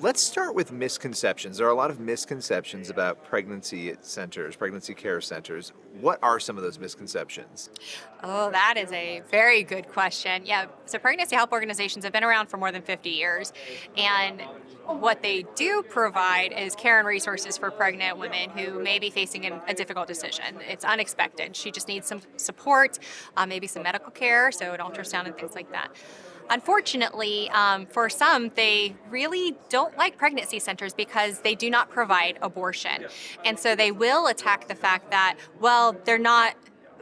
Let's start with misconceptions. There are a lot of misconceptions about pregnancy centers, pregnancy care centers. What are some of those misconceptions? Oh, that is a very good question. Yeah, so pregnancy help organizations have been around for more than 50 years. And what they do provide is care and resources for pregnant women who may be facing a difficult decision. It's unexpected. She just needs some support, maybe some medical care, so an ultrasound and things like that. Unfortunately, for some, they really don't like pregnancy centers because they do not provide abortion. And so they will attack the fact that, well, they're not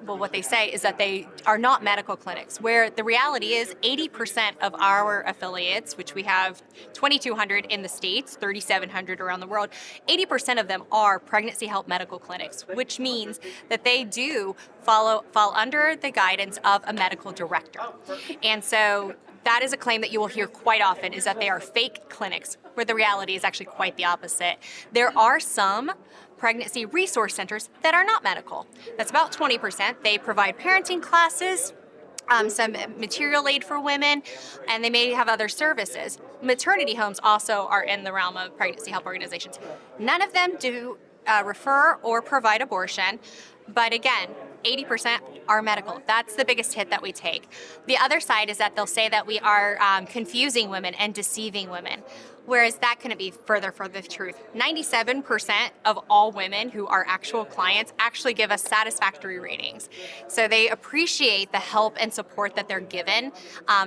well, what they say is that they are not medical clinics, where the reality is 80% of our affiliates, which we have 2,200 in the States, 3,700 around the world, 80% of them are pregnancy help medical clinics, which means that they do fall under the guidance of a medical director. And so that is a claim that you will hear quite often, is that they are fake clinics, where the reality is actually quite the opposite. There are some pregnancy resource centers that are not medical. That's about 20%. They provide parenting classes, some material aid for women, and they may have other services. Maternity homes also are in the realm of pregnancy help organizations. None of them do refer or provide abortion, but again, 80% are medical. That's the biggest hit that we take. The other side is that they'll say that we are confusing women and deceiving women, whereas that couldn't be further from the truth. 97% of all women who are actual clients actually give us satisfactory ratings. So they appreciate the help and support that they're given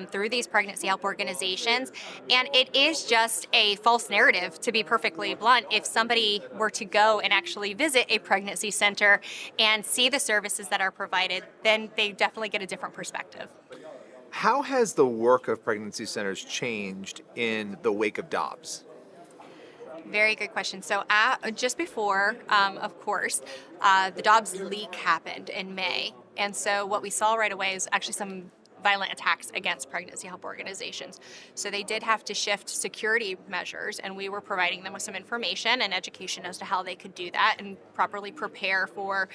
through these pregnancy help organizations. And it is just a false narrative, to be perfectly blunt. If somebody were to go and actually visit a pregnancy center and see the services that are provided, then they definitely get a different perspective. How has the work of pregnancy centers changed in the wake of Dobbs? Very good question. So, just before, of course, the Dobbs leak happened in May. And so, what we saw right away is actually some violent attacks against pregnancy help organizations. So, they did have to shift security measures, and we were providing them with some information and education as to how they could do that and properly prepare for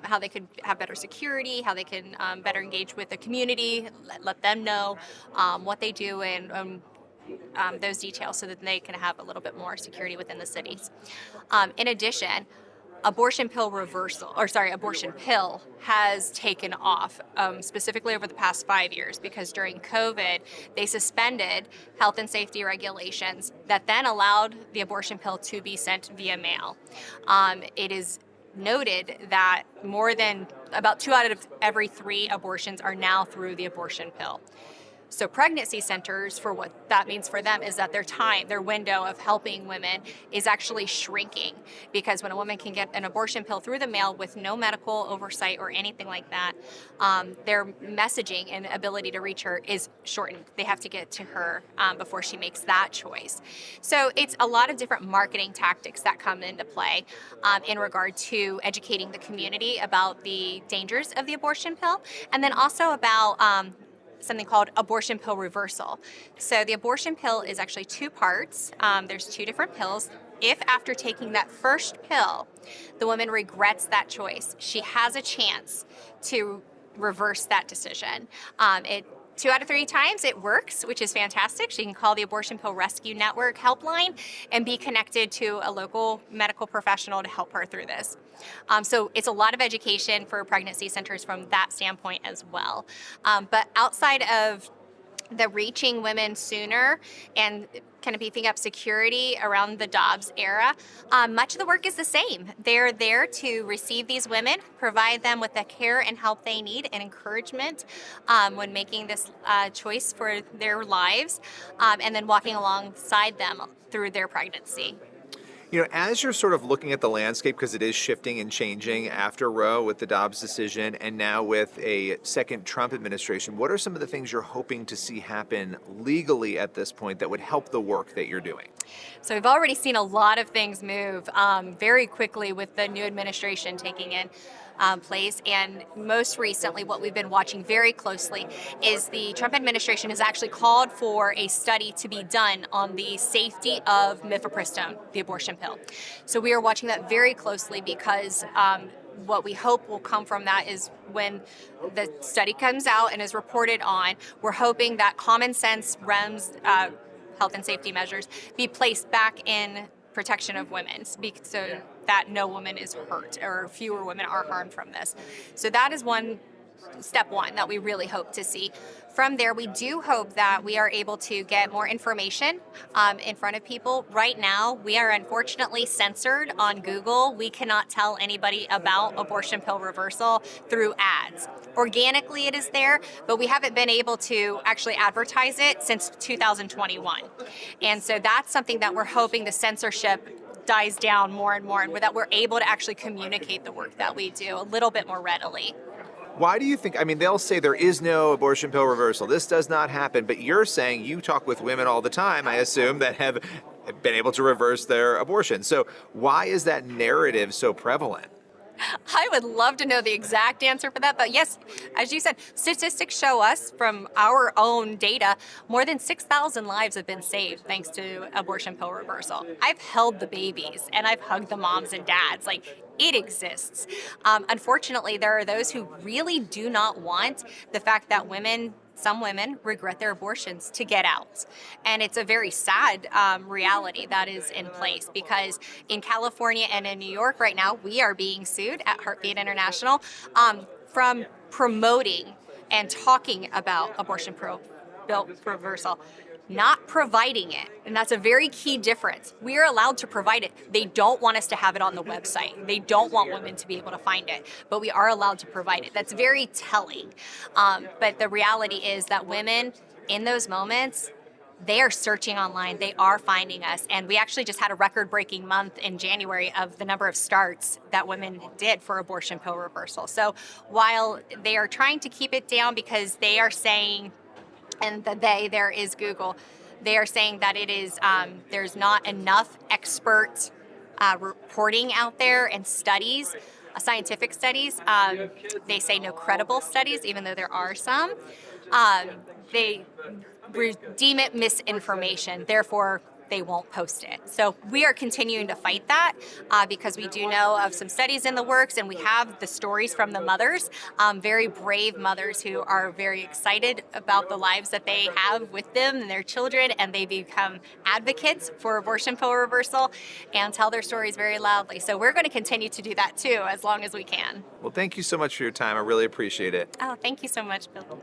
how they could have better security, how they can better engage with the community, let them know what they do, and those details so that they can have a little bit more security within the cities. In addition, abortion pill has taken off, specifically over the past 5 years, because during COVID, they suspended health and safety regulations that then allowed the abortion pill to be sent via mail. It is noted that more than about 2 out of every 3 abortions are now through the abortion pill. So pregnancy centers, for what that means for them, is that their window of helping women is actually shrinking, because when a woman can get an abortion pill through the mail with no medical oversight or anything like that, their messaging and ability to reach her is shortened. They have to get to her before she makes that choice. So it's a lot of different marketing tactics that come into play in regard to educating the community about the dangers of the abortion pill, and then also about something called abortion pill reversal. So the abortion pill is actually 2 parts. There's 2 different pills. If after taking that first pill, the woman regrets that choice, she has a chance to reverse that decision. 2 out of 3 times it works, which is fantastic. She can call the Abortion Pill Rescue Network helpline and be connected to a local medical professional to help her through this. So it's a lot of education for pregnancy centers from that standpoint as well. But outside of the reaching women sooner and kind of beefing up security around the Dobbs era, much of the work is the same. They're there to receive these women, provide them with the care and help they need and encouragement when making this choice for their lives, and then walking alongside them through their pregnancy. As you're sort of looking at the landscape, because it is shifting and changing after Roe with the Dobbs decision and now with a second Trump administration, what are some of the things you're hoping to see happen legally at this point that would help the work that you're doing? So we've already seen a lot of things move very quickly with the new administration taking in place. And most recently, what we've been watching very closely is the Trump administration has actually called for a study to be done on the safety of mifepristone, the abortion pill. So we are watching that very closely because what we hope will come from that is when the study comes out and is reported on, we're hoping that common sense health and safety measures be placed back in protection of women so that no woman is hurt or fewer women are harmed from this. So that is step one that we really hope to see. From there, we do hope that we are able to get more information in front of people. Right now, we are unfortunately censored on Google. We cannot tell anybody about abortion pill reversal through ads. Organically, it is there, but we haven't been able to actually advertise it since 2021. And so that's something that we're hoping the censorship dies down more and more, and that we're able to actually communicate the work that we do a little bit more readily. Why do you think, I mean, they'll say there is no abortion pill reversal. This does not happen. But you're saying you talk with women all the time, I assume, that have been able to reverse their abortion. So why is that narrative so prevalent? I would love to know the exact answer for that. But yes, as you said, statistics show us from our own data, more than 6,000 lives have been saved thanks to abortion pill reversal. I've held the babies and I've hugged the moms and dads. Like, it exists. Unfortunately, there are those who really do not want the fact that some women regret their abortions to get out. And it's a very sad reality that is in place, because in California and in New York right now, we are being sued at Heartbeat International from promoting and talking about abortion pill reversal, not providing it. And that's a very key difference. We are allowed to provide it. They don't want us to have it on the website. They don't want women to be able to find it, but we are allowed to provide it. That's very telling. But the reality is that women in those moments, they are searching online. They are finding us. And we actually just had a record-breaking month in January of the number of starts that women did for abortion pill reversal. So while they are trying to keep it down because they are saying, and there is Google, they are saying that it is there's not enough expert reporting out there and studies, scientific studies. They say no credible studies, even though there are some. They deem it misinformation, therefore they won't post it. So we are continuing to fight that because we do know of some studies in the works, and we have the stories from the mothers, very brave mothers who are very excited about the lives that they have with them and their children, and they become advocates for abortion pill reversal and tell their stories very loudly. So we're going to continue to do that too, as long as we can. Well, thank you so much for your time. I really appreciate it. Oh, thank you so much, Bill.